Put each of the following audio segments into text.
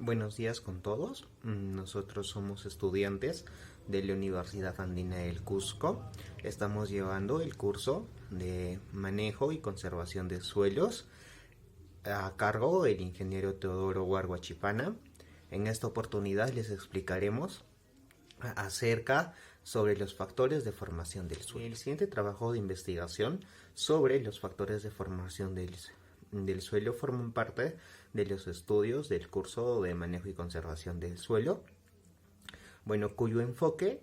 Buenos días con todos. Nosotros somos estudiantes de la Universidad Andina del Cusco. Estamos llevando el curso de manejo y conservación de suelos a cargo del ingeniero Teodoro Guarguachipana. En esta oportunidad les explicaremos acerca sobre los factores de formación del suelo. El siguiente trabajo de investigación sobre los factores de formación del suelo forman parte de los estudios del curso de manejo y conservación del suelo, cuyo enfoque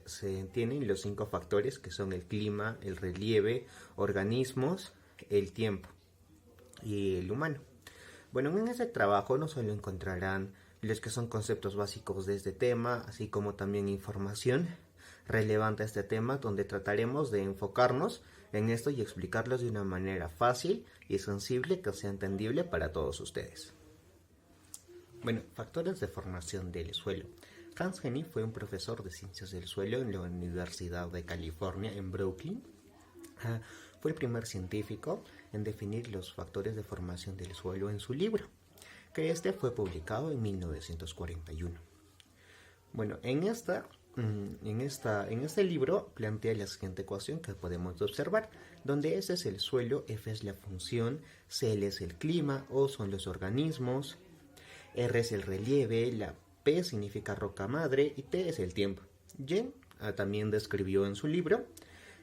se tienen los 5 factores que son el clima, el relieve, organismos, el tiempo y el humano. En este trabajo no solo encontrarán los que son conceptos básicos de este tema, así como también información relevante a este tema, donde trataremos de enfocarnos en esto y explicarlos de una manera fácil y sensible que sea entendible para todos ustedes. Factores de formación del suelo. Hans Hennig fue un profesor de ciencias del suelo en la Universidad de California en Brooklyn. Fue el primer científico en definir los factores de formación del suelo en su libro, que este fue publicado en 1941. En este libro plantea la siguiente ecuación que podemos observar, donde S es el suelo, F es la función, Cl es el clima, O son los organismos, R es el relieve, la P significa roca madre y T es el tiempo. Jen también describió en su libro: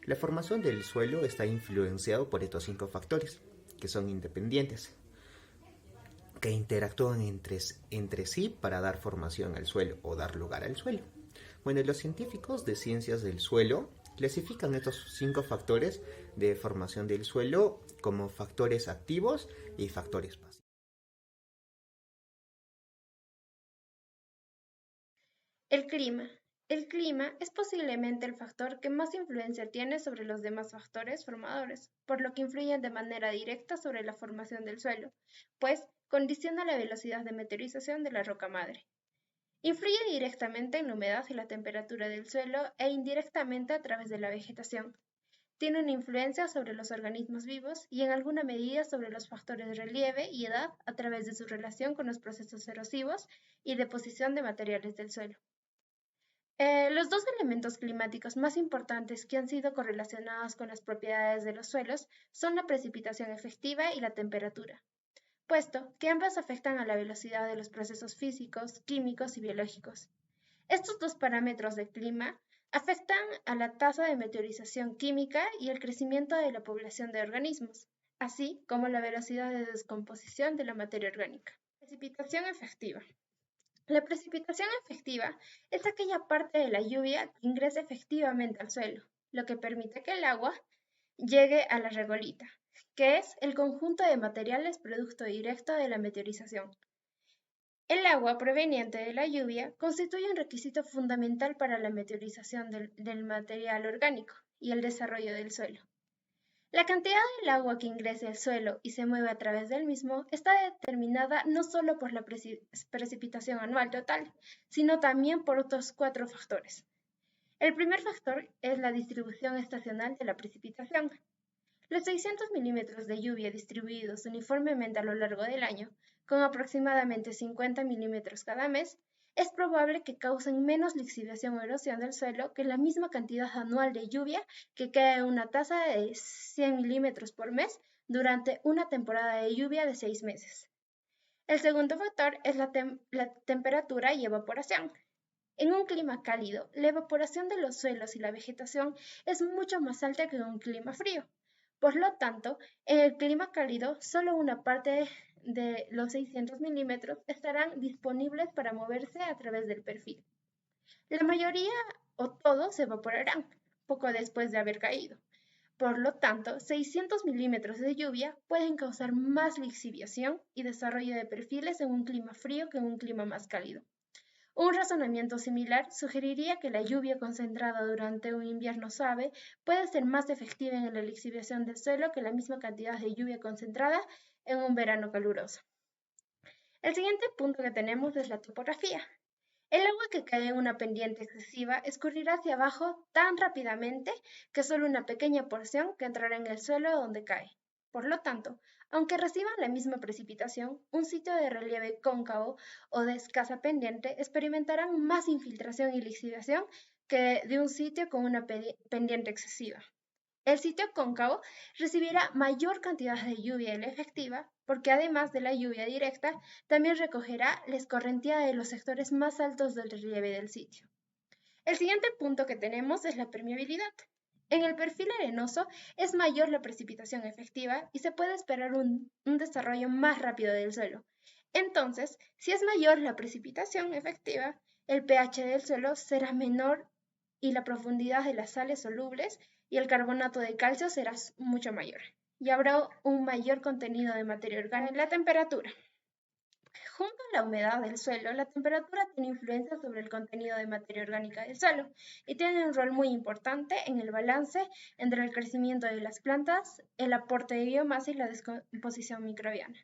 la formación del suelo está influenciado por estos 5 factores, que son independientes, que interactúan entre sí para dar formación al suelo o dar lugar al suelo. Los científicos de ciencias del suelo clasifican estos 5 factores de formación del suelo como factores activos y factores pasivos. El clima. El clima es posiblemente el factor que más influencia tiene sobre los demás factores formadores, por lo que influyen de manera directa sobre la formación del suelo, pues condiciona la velocidad de meteorización de la roca madre. Influye directamente en la humedad y la temperatura del suelo e indirectamente a través de la vegetación. Tiene una influencia sobre los organismos vivos y en alguna medida sobre los factores de relieve y edad a través de su relación con los procesos erosivos y deposición de materiales del suelo. Los 2 elementos climáticos más importantes que han sido correlacionados con las propiedades de los suelos son la precipitación efectiva y la temperatura, puesto que ambas afectan a la velocidad de los procesos físicos, químicos y biológicos. Estos 2 parámetros del clima afectan a la tasa de meteorización química y el crecimiento de la población de organismos, así como la velocidad de descomposición de la materia orgánica. Precipitación efectiva. La precipitación efectiva es aquella parte de la lluvia que ingresa efectivamente al suelo, lo que permite que el agua llegue a la regolita, que es el conjunto de materiales producto directo de la meteorización. El agua proveniente de la lluvia constituye un requisito fundamental para la meteorización del material orgánico y el desarrollo del suelo. La cantidad del agua que ingresa al suelo y se mueve a través del mismo está determinada no solo por la precipitación anual total, sino también por otros 4 factores. El primer factor es la distribución estacional de la precipitación. Los 600 milímetros de lluvia distribuidos uniformemente a lo largo del año, con aproximadamente 50 milímetros cada mes, es probable que causen menos lixiviación o erosión del suelo que la misma cantidad anual de lluvia que cae en una tasa de 100 milímetros por mes durante una temporada de lluvia de 6 meses. El segundo factor es la temperatura y evaporación. En un clima cálido, la evaporación de los suelos y la vegetación es mucho más alta que en un clima frío. Por lo tanto, en el clima cálido, solo una parte de los 600 milímetros estarán disponibles para moverse a través del perfil. La mayoría o todos se evaporarán poco después de haber caído. Por lo tanto, 600 milímetros de lluvia pueden causar más lixiviación y desarrollo de perfiles en un clima frío que en un clima más cálido. Un razonamiento similar sugeriría que la lluvia concentrada durante un invierno suave puede ser más efectiva en la lixiviación del suelo que la misma cantidad de lluvia concentrada en un verano caluroso. El siguiente punto que tenemos es la topografía. El agua que cae en una pendiente excesiva escurrirá hacia abajo tan rápidamente que solo una pequeña porción que entrará en el suelo donde cae. Por lo tanto, Aunque reciban la misma precipitación, un sitio de relieve cóncavo o de escasa pendiente experimentarán más infiltración y lixiviación que de un sitio con una pendiente excesiva. El sitio cóncavo recibirá mayor cantidad de lluvia de la efectiva, porque además de la lluvia directa, también recogerá la escorrentía de los sectores más altos del relieve del sitio. El siguiente punto que tenemos es la permeabilidad. En el perfil arenoso es mayor la precipitación efectiva y se puede esperar un desarrollo más rápido del suelo. Entonces, si es mayor la precipitación efectiva, el pH del suelo será menor y la profundidad de las sales solubles y el carbonato de calcio será mucho mayor. Y habrá un mayor contenido de materia orgánica en la temperatura. Junto a la humedad del suelo, la temperatura tiene influencia sobre el contenido de materia orgánica del suelo y tiene un rol muy importante en el balance entre el crecimiento de las plantas, el aporte de biomasa y la descomposición microbiana.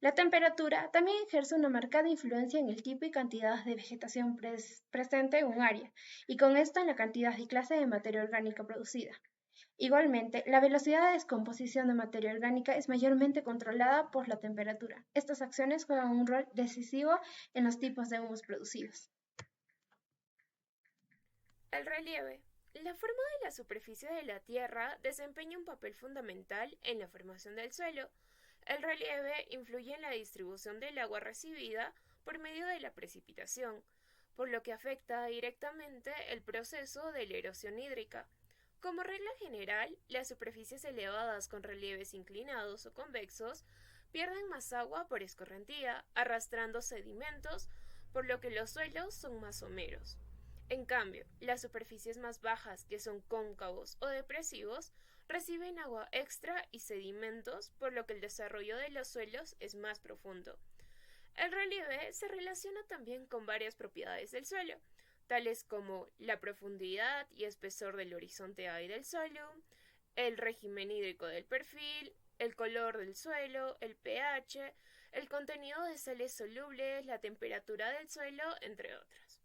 La temperatura también ejerce una marcada influencia en el tipo y cantidad de vegetación presente en un área, y con esto en la cantidad y clase de materia orgánica producida. Igualmente, la velocidad de descomposición de materia orgánica es mayormente controlada por la temperatura. Estas acciones juegan un rol decisivo en los tipos de humus producidos. El relieve. La forma de la superficie de la Tierra desempeña un papel fundamental en la formación del suelo. El relieve influye en la distribución del agua recibida por medio de la precipitación, por lo que afecta directamente el proceso de la erosión hídrica. Como regla general, las superficies elevadas con relieves inclinados o convexos pierden más agua por escorrentía, arrastrando sedimentos, por lo que los suelos son más someros. En cambio, las superficies más bajas, que son cóncavos o depresivos, reciben agua extra y sedimentos, por lo que el desarrollo de los suelos es más profundo. El relieve se relaciona también con varias propiedades del suelo, tales como la profundidad y espesor del horizonte A y del suelo, el régimen hídrico del perfil, el color del suelo, el pH, el contenido de sales solubles, la temperatura del suelo, entre otras.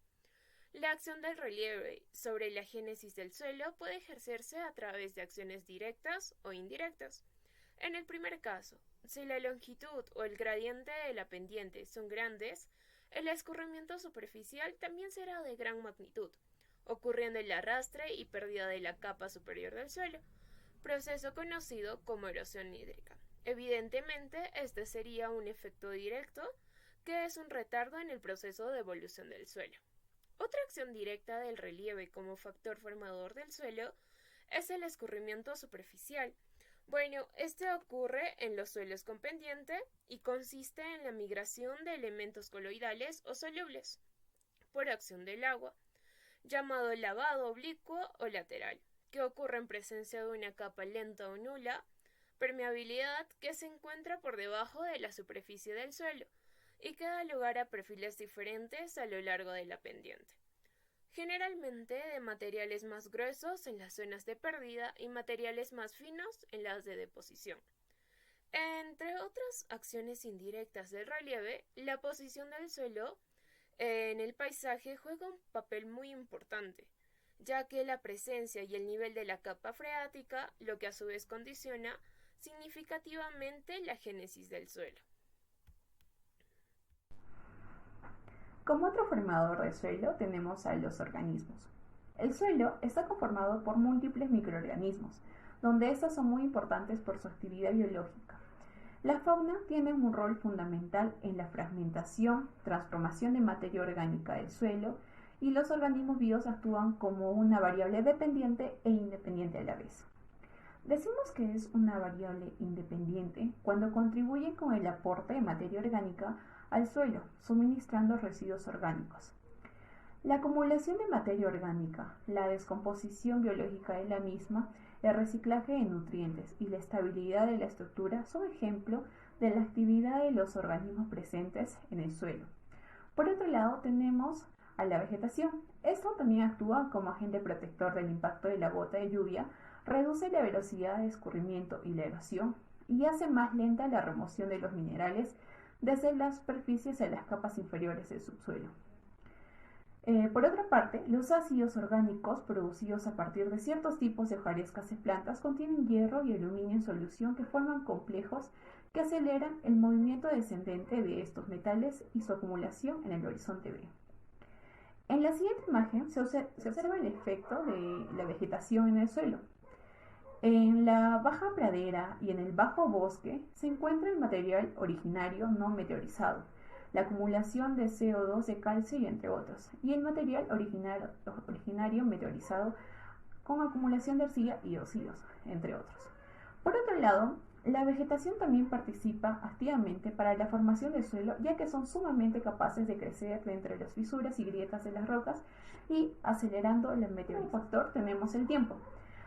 La acción del relieve sobre la génesis del suelo puede ejercerse a través de acciones directas o indirectas. En el primer caso, si la longitud o el gradiente de la pendiente son grandes, el escurrimiento superficial también será de gran magnitud, ocurriendo el arrastre y pérdida de la capa superior del suelo, proceso conocido como erosión hídrica. Evidentemente, este sería un efecto directo, que es un retardo en el proceso de evolución del suelo. Otra acción directa del relieve como factor formador del suelo es el escurrimiento superficial. Bueno, este ocurre en los suelos con pendiente y consiste en la migración de elementos coloidales o solubles por acción del agua, llamado lavado oblicuo o lateral, que ocurre en presencia de una capa lenta o nula, permeabilidad que se encuentra por debajo de la superficie del suelo y que da lugar a perfiles diferentes a lo largo de la pendiente. Generalmente de materiales más gruesos en las zonas de pérdida y materiales más finos en las de deposición. Entre otras acciones indirectas del relieve, la posición del suelo en el paisaje juega un papel muy importante, ya que la presencia y el nivel de la capa freática, lo que a su vez condiciona significativamente la génesis del suelo. Como otro formador del suelo tenemos a los organismos. El suelo está conformado por múltiples microorganismos, donde estos son muy importantes por su actividad biológica. La fauna tiene un rol fundamental en la fragmentación, transformación de materia orgánica del suelo, y los organismos vivos actúan como una variable dependiente e independiente a la vez. Decimos que es una variable independiente cuando contribuye con el aporte de materia orgánica al suelo, suministrando residuos orgánicos. La acumulación de materia orgánica, la descomposición biológica de la misma, el reciclaje de nutrientes y la estabilidad de la estructura son ejemplos de la actividad de los organismos presentes en el suelo. Por otro lado, tenemos a la vegetación. Esto también actúa como agente protector del impacto de la gota de lluvia, reduce la velocidad de escurrimiento y la erosión y hace más lenta la remoción de los minerales desde las superficies a las capas inferiores del subsuelo. Por otra parte, los ácidos orgánicos producidos a partir de ciertos tipos de hojarascas de plantas contienen hierro y aluminio en solución que forman complejos que aceleran el movimiento descendente de estos metales y su acumulación en el horizonte B. En la siguiente imagen se observa el efecto de la vegetación en el suelo. En la baja pradera y en el bajo bosque se encuentra el material originario no meteorizado, la acumulación de CO2, de calcio y entre otros, y el material originario meteorizado con acumulación de arcilla y óxidos, entre otros. Por otro lado, la vegetación también participa activamente para la formación del suelo, ya que son sumamente capaces de crecer de entre las fisuras y grietas de las rocas y acelerando la meteorización. Como factor tenemos el tiempo.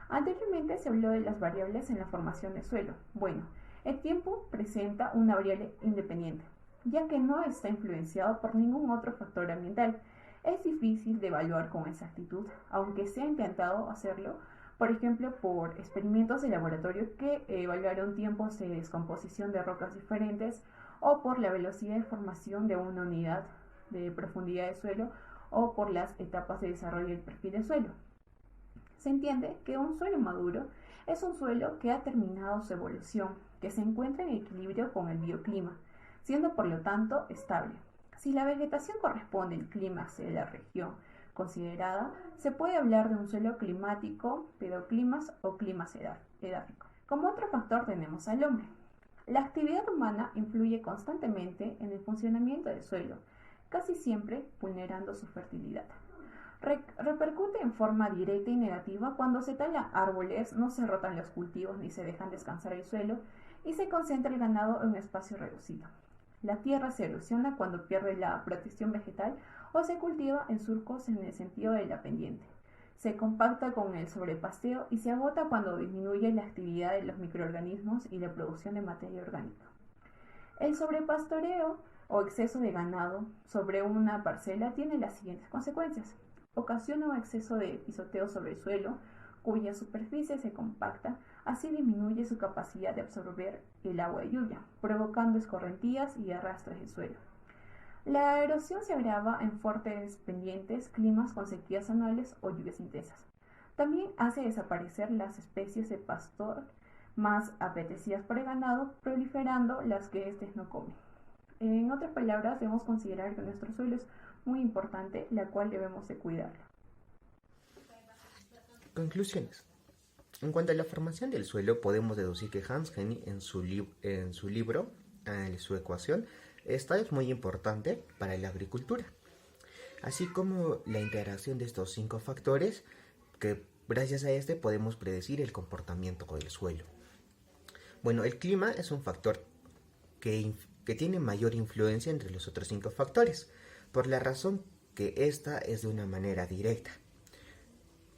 Anteriormente se habló de las variables en la formación del suelo. Bueno, el tiempo presenta una variable independiente, ya que no está influenciado por ningún otro factor ambiental. Es difícil de evaluar con exactitud, aunque se ha intentado hacerlo, por ejemplo, por experimentos de laboratorio que evaluaron tiempos de descomposición de rocas diferentes o por la velocidad de formación de una unidad de profundidad de suelo o por las etapas de desarrollo del perfil de suelo. Se entiende que un suelo maduro es un suelo que ha terminado su evolución, que se encuentra en equilibrio con el bioclima, siendo por lo tanto estable. Si la vegetación corresponde al clímax de la región considerada, se puede hablar de un suelo climático, pedoclimas o climas edáfico. Como otro factor tenemos al hombre. La actividad humana influye constantemente en el funcionamiento del suelo, casi siempre vulnerando su fertilidad. Repercute en forma directa y negativa cuando se talan árboles, no se rotan los cultivos ni se dejan descansar el suelo y se concentra el ganado en un espacio reducido. La tierra se erosiona cuando pierde la protección vegetal o se cultiva en surcos en el sentido de la pendiente. Se compacta con el sobrepasteo y se agota cuando disminuye la actividad de los microorganismos y la producción de materia orgánica. El sobrepastoreo o exceso de ganado sobre una parcela tiene las siguientes consecuencias. Ocasiona un exceso de pisoteo sobre el suelo, cuya superficie se compacta, así disminuye su capacidad de absorber el agua de lluvia, provocando escorrentías y arrastres del suelo. La erosión se agrava en fuertes pendientes, climas con sequías anuales o lluvias intensas. También hace desaparecer las especies de pastor más apetecidas por el ganado, proliferando las que éste no come. En otras palabras, debemos considerar que nuestro suelo es muy importante, la cual debemos de cuidarlo. Conclusiones. En cuanto a la formación del suelo, podemos deducir que Hans Hennig en su libro, su ecuación, esta es muy importante para la agricultura, así como la interacción de estos 5 factores que gracias a este podemos predecir el comportamiento del suelo. Bueno, el clima es un factor que tiene mayor influencia entre los otros 5 factores, por la razón que esta es de una manera directa,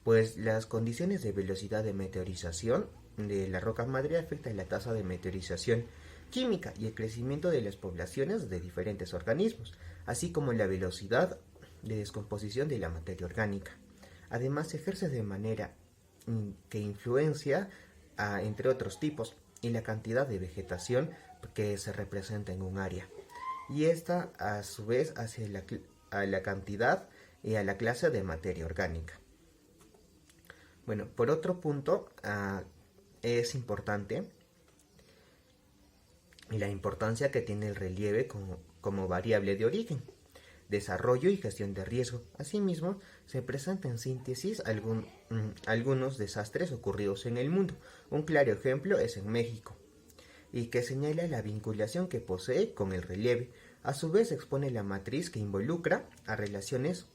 pues las condiciones de velocidad de meteorización de la roca madre afectan la tasa de meteorización química y el crecimiento de las poblaciones de diferentes organismos, así como la velocidad de descomposición de la materia orgánica. Además, ejerce de manera que influencia entre otros tipos y la cantidad de vegetación que se representa en un área, y esta a su vez hace a la cantidad y a la clase de materia orgánica. Bueno, por otro punto, es importante la importancia que tiene el relieve como variable de origen, desarrollo y gestión de riesgo. Asimismo, se presenta en síntesis algunos desastres ocurridos en el mundo. Un claro ejemplo es en México, y que señala la vinculación que posee con el relieve. A su vez expone la matriz que involucra a relaciones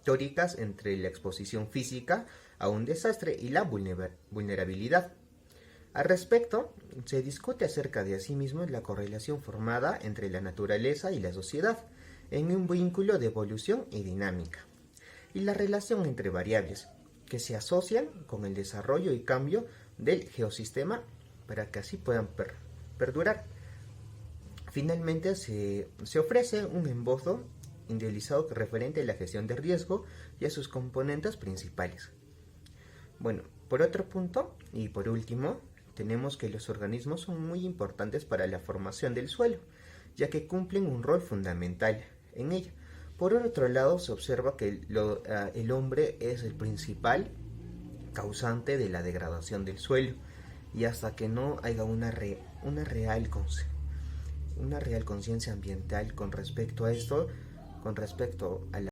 teóricas entre la exposición física a un desastre y la vulnerabilidad. Al respecto, se discute acerca de asimismo la correlación formada entre la naturaleza y la sociedad en un vínculo de evolución y dinámica, y la relación entre variables que se asocian con el desarrollo y cambio del geosistema para que así puedan perdurar. Finalmente se ofrece un esbozo individualizado referente a la gestión de riesgo y a sus componentes principales. Bueno, por otro punto y por último, tenemos que los organismos son muy importantes para la formación del suelo, ya que cumplen un rol fundamental en ella. Por otro lado, se observa que el hombre es el principal causante de la degradación del suelo, y hasta que no haya una una real conciencia ambiental con respecto a esto, con respecto a la